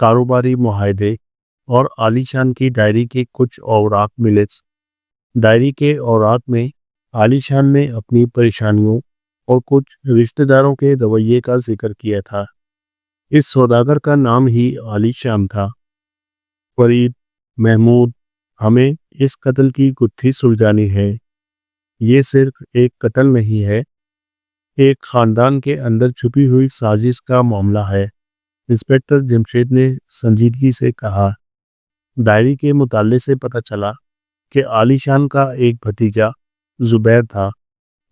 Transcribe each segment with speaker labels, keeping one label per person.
Speaker 1: کاروباری معاہدے اور عالی شان کی ڈائری کے کچھ اوراق ملے۔ ڈائری کے اوراق میں عالی شان نے اپنی پریشانیوں اور کچھ رشتہ داروں کے رویے کا ذکر کیا تھا۔ اس سوداگر کا نام ہی عالی شان تھا۔ فرید، محمود، ہمیں اس قتل کی گتھی سلجھانی ہے۔ یہ صرف ایک قتل نہیں ہے، ایک خاندان کے اندر چھپی ہوئی سازش کا معاملہ ہے، انسپکٹر جمشید نے سنجیدگی سے کہا۔ ڈائری کے مطالعے سے پتہ چلا کہ عالی شان کا ایک بھتیجا زبیر تھا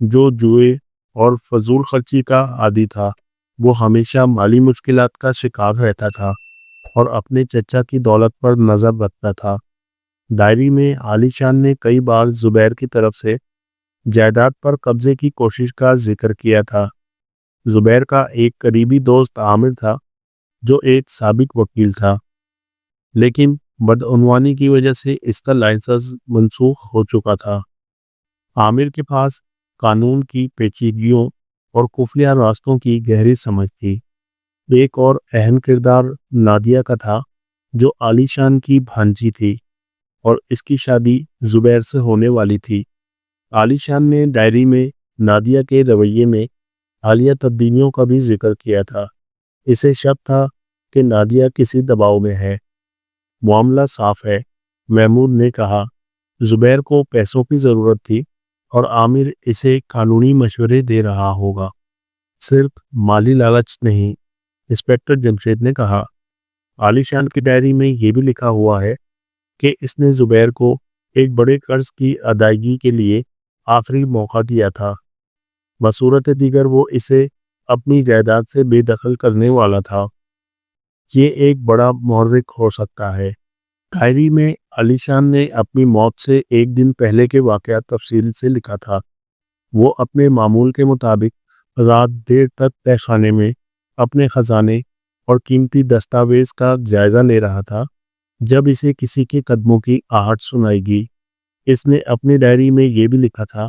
Speaker 1: جو جوئے اور فضول خرچی کا عادی تھا۔ وہ ہمیشہ مالی مشکلات کا شکار رہتا تھا اور اپنے چچا کی دولت پر نظر رکھتا تھا۔ ڈائری میں عالی شان نے کئی بار زبیر کی طرف سے جائیداد پر قبضے کی کوشش کا ذکر کیا تھا۔ زبیر کا ایک قریبی دوست عامر تھا جو ایک سابق وکیل تھا، لیکن بدعنوانی کی وجہ سے اس کا لائسنس منسوخ ہو چکا تھا۔ عامر کے پاس قانون کی پیچیدگیوں اور خفیہ راستوں کی گہری سمجھ تھی۔ ایک اور اہم کردار نادیہ کا تھا جو عالی شان کی بھانجی تھی اور اس کی شادی زبیر سے ہونے والی تھی۔ عالی شان نے ڈائری میں نادیہ کے رویے میں حالیہ تبدیلیوں کا بھی ذکر کیا تھا۔ اسے شک تھا کہ نادیہ کسی دباؤ میں ہے۔ معاملہ صاف ہے، محمود نے کہا۔ زبیر کو پیسوں کی ضرورت تھی اور عامر اسے قانونی مشورے دے رہا ہوگا، صرف مالی لالچ نہیں، انسپکٹر جمشید نے کہا۔ عالی شان کی ڈائری میں یہ بھی لکھا ہوا ہے کہ اس نے زبیر کو ایک بڑے قرض کی ادائیگی کے لیے آخری موقع دیا تھا۔ بصورت دیگر وہ اسے اپنی جائیداد سے بے دخل کرنے والا تھا۔ یہ ایک بڑا محرک ہو سکتا ہے۔ ڈائری میں علی شان نے اپنی موت سے ایک دن پہلے کے واقعات تفصیل سے لکھا تھا۔ وہ اپنے معمول کے مطابق رات دیر تک تہہ خانے میں اپنے خزانے اور قیمتی دستاویز کا جائزہ لے رہا تھا جب اسے کسی کے قدموں کی آہٹ سنائی گئی۔ اس نے اپنی ڈائری میں یہ بھی لکھا تھا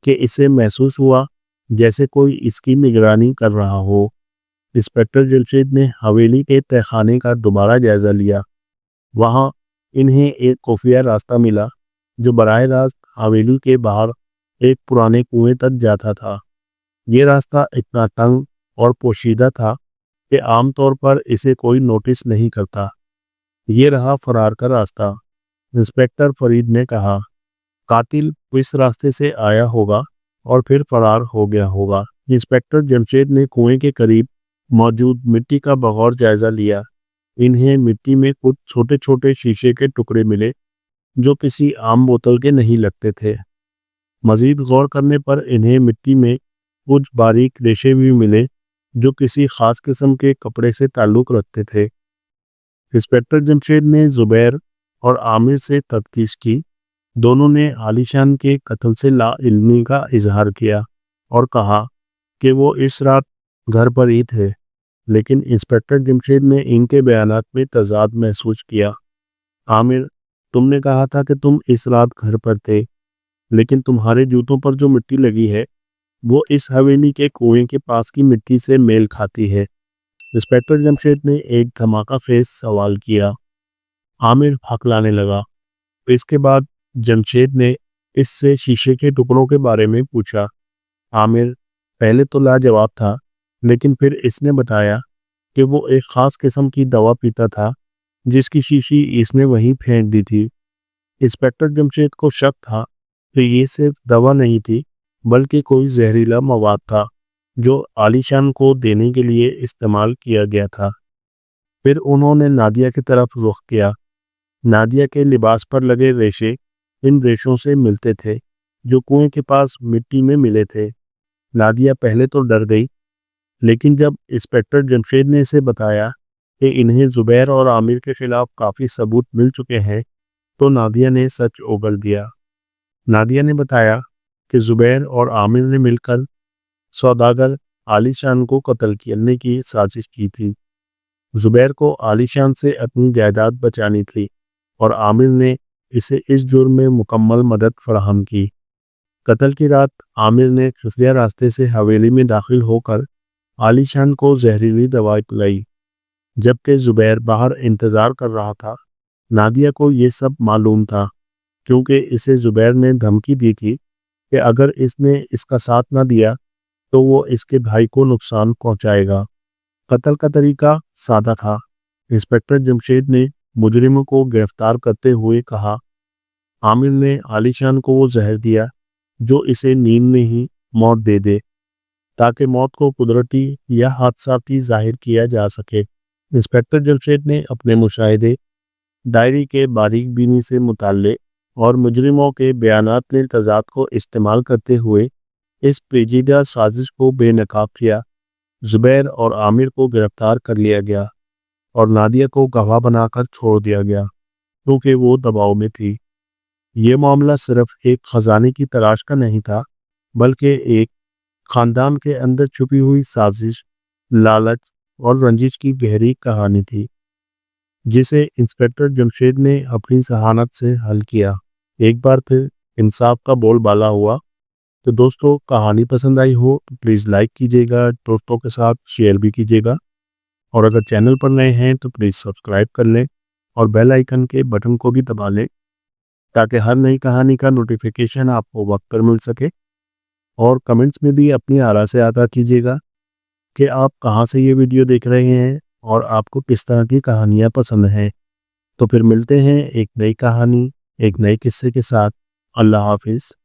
Speaker 1: کہ اسے محسوس ہوا جیسے کوئی اس کی نگرانی کر رہا ہو۔ انسپکٹر جمشید نے حویلی کے تہہ خانے کا دوبارہ جائزہ لیا۔ وہاں انہیں ایک خفیہ راستہ ملا جو براہ راست حویلی کے باہر ایک پرانے کنویں تک جاتا تھا۔ یہ راستہ اتنا تنگ اور پوشیدہ تھا کہ عام طور پر اسے کوئی نوٹس نہیں کرتا۔ یہ رہا فرار کا راستہ، انسپکٹر فرید نے کہا۔ قاتل اس راستے سے آیا ہوگا اور پھر فرار ہو گیا ہوگا۔ انسپکٹر جمشید نے کنویں کے قریب موجود مٹی کا بغور جائزہ لیا۔ انہیں مٹی میں کچھ چھوٹے چھوٹے شیشے کے ٹکڑے ملے جو کسی عام بوتل کے نہیں لگتے تھے۔ مزید غور کرنے پر انہیں مٹی میں کچھ باریک ریشے بھی ملے جو کسی خاص قسم کے کپڑے سے تعلق رکھتے تھے۔ انسپکٹر جمشید نے زبیر اور عامر سے تفتیش کی۔ دونوں نے عالی شان کے قتل سے لا علمی کا اظہار کیا اور کہا کہ وہ اس رات گھر پر ہی تھے، لیکن انسپکٹر جمشید نے ان کے بیانات میں تضاد محسوس کیا۔ عامر، تم نے کہا تھا کہ تم اس رات گھر پر تھے، لیکن تمہارے جوتوں پر جو مٹی لگی ہے وہ اس حویلی کے کنویں کے پاس کی مٹی سے میل کھاتی ہے۔ انسپکٹر جمشید نے ایک دھماکہ خیز سوال کیا۔ عامر ہکلانے لگا۔ اس کے بعد جمشید نے اس سے شیشے کے ٹکڑوں کے بارے میں پوچھا۔ عامر پہلے تو لاجواب تھا، لیکن پھر اس نے بتایا کہ وہ ایک خاص قسم کی دوا پیتا تھا جس کی شیشی اس نے وہیں پھینک دی تھی۔ انسپکٹر جمشید کو شک تھا کہ یہ صرف دوا نہیں تھی بلکہ کوئی زہریلا مواد تھا جو عالی شان کو دینے کے لیے استعمال کیا گیا تھا۔ پھر انہوں نے نادیہ کی طرف رخ کیا۔ نادیہ کے لباس پر لگے ریشے ان ریشوں سے ملتے تھے جو کنویں کے پاس مٹی میں ملے تھے۔ نادیہ پہلے تو ڈر گئی، لیکن جب انسپکٹر جمشید نے اسے بتایا کہ انہیں زبیر اور عامر کے خلاف کافی ثبوت مل چکے ہیں تو نادیہ نے سچ اگل دیا۔ نادیہ نے بتایا کہ زبیر اور عامر نے مل کر سوداگر عالی شان کو قتل کرنے کی سازش کی تھی۔ زبیر کو عالی شان سے اپنی جائیداد بچانی تھی اور عامر نے اسے اس جرم میں مکمل مدد فراہم کی۔ قتل کی رات عامر نے خفیہ راستے سے حویلی میں داخل ہو کر عالی شان کو زہریلی دوا پلائی۔ جبکہ زبیر باہر انتظار کر رہا تھا۔ نادیہ کو یہ سب معلوم تھا کیونکہ اسے زبیر نے دھمکی دی تھی کہ اگر اس نے اس کا ساتھ نہ دیا تو وہ اس کے بھائی کو نقصان پہنچائے گا۔ قتل کا طریقہ سادہ تھا۔ انسپکٹر جمشید نے مجرموں کو گرفتار کرتے ہوئے کہا، عامر نے عالی شان کو وہ زہر دیا جو اسے نیند میں ہی موت دے دے تاکہ موت کو قدرتی یا حادثاتی ظاہر کیا جا سکے۔ انسپکٹر جمشید نے اپنے مشاہدے، ڈائری کے باریک بینی سے مطالعے اور مجرموں کے بیانات میں تضاد کو استعمال کرتے ہوئے اس پیچیدہ سازش کو بے نقاب کیا۔ زبیر اور عامر کو گرفتار کر لیا گیا اور نادیہ کو گواہ بنا کر چھوڑ دیا گیا کیونکہ وہ دباؤ میں تھی۔ یہ معاملہ صرف ایک خزانے کی تلاش کا نہیں تھا بلکہ ایک خاندان کے اندر چھپی ہوئی سازش، لالچ اور رنجش کی گہری کہانی تھی جسے انسپکٹر جمشید نے اپنی ذہانت سے حل کیا۔ ایک بار پھر انصاف کا بول بالا ہوا۔ تو دوستو، کہانی پسند آئی ہو تو پلیز لائک کیجیے گا، دوستوں کے ساتھ شیئر بھی کیجیے گا، اور اگر چینل پر نئے ہیں تو پلیز سبسکرائب کر لیں اور بیل آئیکن کے بٹن کو بھی دبا لیں تاکہ ہر نئی کہانی کا نوٹیفیکیشن آپ کو وقت پر مل سکے۔ اور کمنٹس میں بھی اپنی آراء سے آگاہ کیجیے گا کہ آپ کہاں سے یہ ویڈیو دیکھ رہے ہیں اور آپ کو کس طرح کی کہانیاں پسند ہیں۔ تو پھر ملتے ہیں ایک نئی کہانی، ایک نئے قصے کے ساتھ۔ اللہ حافظ۔